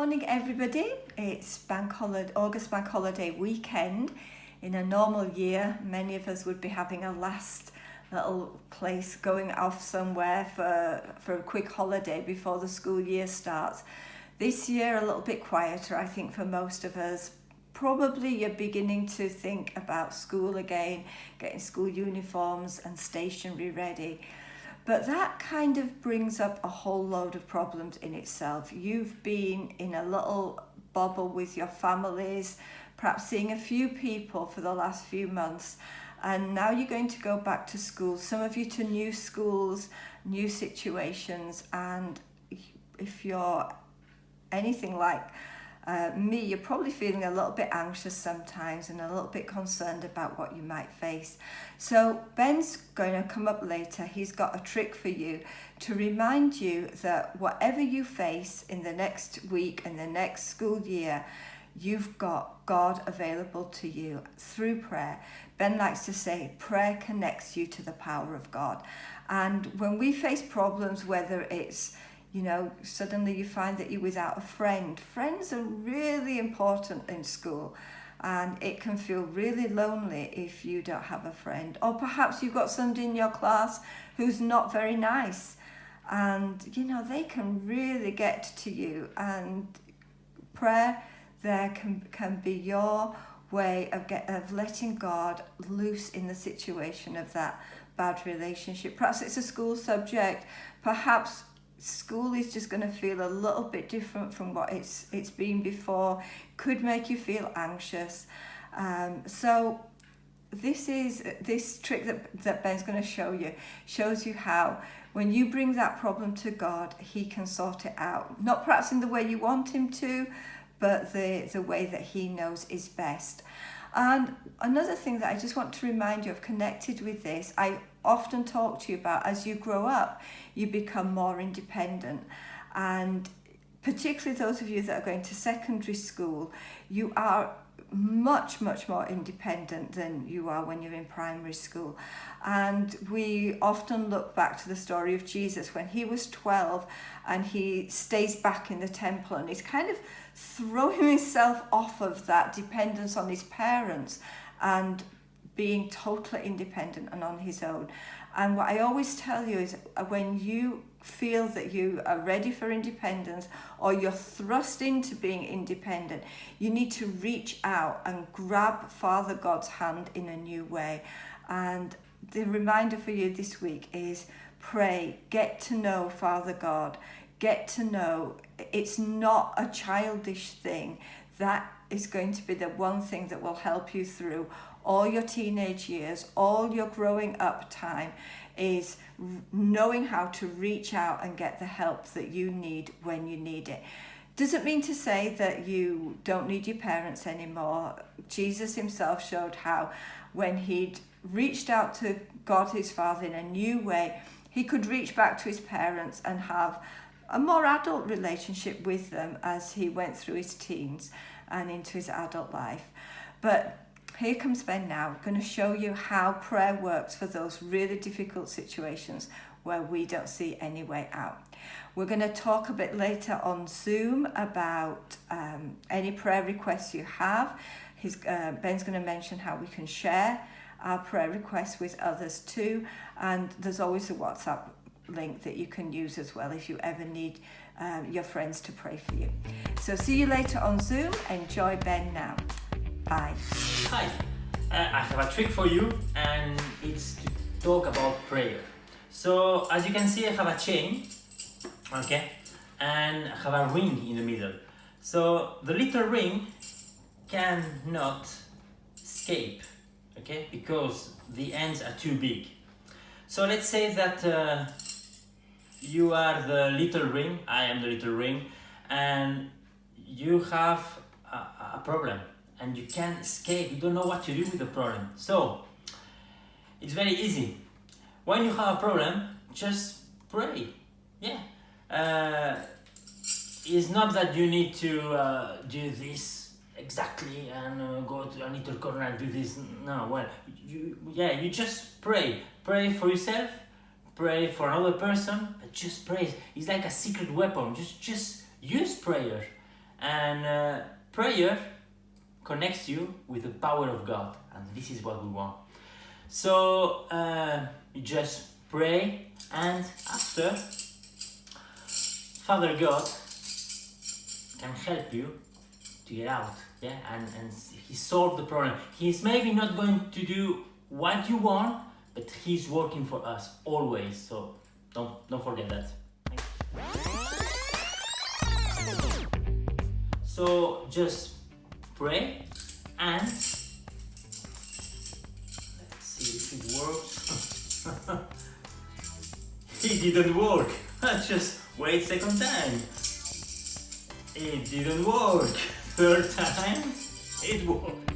Morning everybody, it's August Bank Holiday weekend. In a normal year, many of us would be having a last little place going off somewhere for a quick holiday before the school year starts. This year a little bit quieter, I think, for most of us. Probably you're beginning to think about school again, getting school uniforms and stationery ready. But that kind of brings up a whole load of problems in itself. You've been in a little bubble with your families, perhaps seeing a few people for the last few months, and now you're going to go back to school, some of you to new schools, new situations, and if you're anything like me, you're probably feeling a little bit anxious sometimes and a little bit concerned about what you might face. So Ben's going to come up later. He's got a trick for you to remind you that whatever you face in the next week and the next school year, you've got God available to you through prayer. Ben likes to say prayer connects you to the power of God. And when we face problems, whether it's suddenly you find that you're without a friend. Friends are really important in school, and it can feel really lonely if you don't have a friend. Or perhaps you've got somebody in your class who's not very nice, and they can really get to you. And prayer there can be your way of letting God loose in the situation of that bad relationship. Perhaps it's a school subject, perhaps school is just going to feel a little bit different from what it's been before, could make you feel anxious. So this trick that Ben's going to show you shows you how when you bring that problem to God, he can sort it out. Not perhaps in the way you want him to, but the way that he knows is best. And another thing that I just want to remind you of connected with this, I often talk to you about as you grow up, you become more independent. And particularly those of you that are going to secondary school, you are much, much more independent than you are when you're in primary school. And we often look back to the story of Jesus when he was 12 and he stays back in the temple and he's kind of throwing himself off of that dependence on his parents and being totally independent and on his own. And what I always tell you is when you feel that you are ready for independence or you're thrust into being independent, you need to reach out and grab Father God's hand in a new way. And the reminder for you this week is pray, get to know Father God, get to know it's not a childish thing. That is going to be the one thing that will help you through all your teenage years, all your growing up time, is knowing how to reach out and get the help that you need when you need it. Doesn't mean to say that you don't need your parents anymore. Jesus himself showed how when he'd reached out to God his Father in a new way, he could reach back to his parents and have a more adult relationship with them as he went through his teens and into his adult life. But here comes Ben now, going to show you how prayer works for those really difficult situations where we don't see any way out. We're going to talk a bit later on Zoom about any prayer requests you have. Ben's going to mention how we can share our prayer requests with others too. And there's always a WhatsApp link that you can use as well if you ever need your friends to pray for you. So see you later on Zoom. Enjoy Ben now. Bye. Hi, I have a trick for you, and it's to talk about prayer. So as you can see, I have a chain, okay, and I have a ring in the middle. So the little ring cannot escape, okay, because the ends are too big. So let's say that you are the little ring, I am the little ring, and you have a problem. And you can't escape, you don't know what to do with the problem. So, it's very easy. When you have a problem, just pray. Yeah. It's not that you need to do this exactly and go to a little corner and do this. No, well, you just pray. Pray for yourself, pray for another person, but just pray. It's like a secret weapon. Just use prayer. And prayer connects you with the power of God, and this is what we want. So you just pray, and after, Father God can help you to get out, yeah, and he solved the problem. He's maybe not going to do what you want, but he's working for us always. So don't forget that. So just pray, and let's see if it works. It didn't work. Just wait second time. It didn't work. Third time, it worked.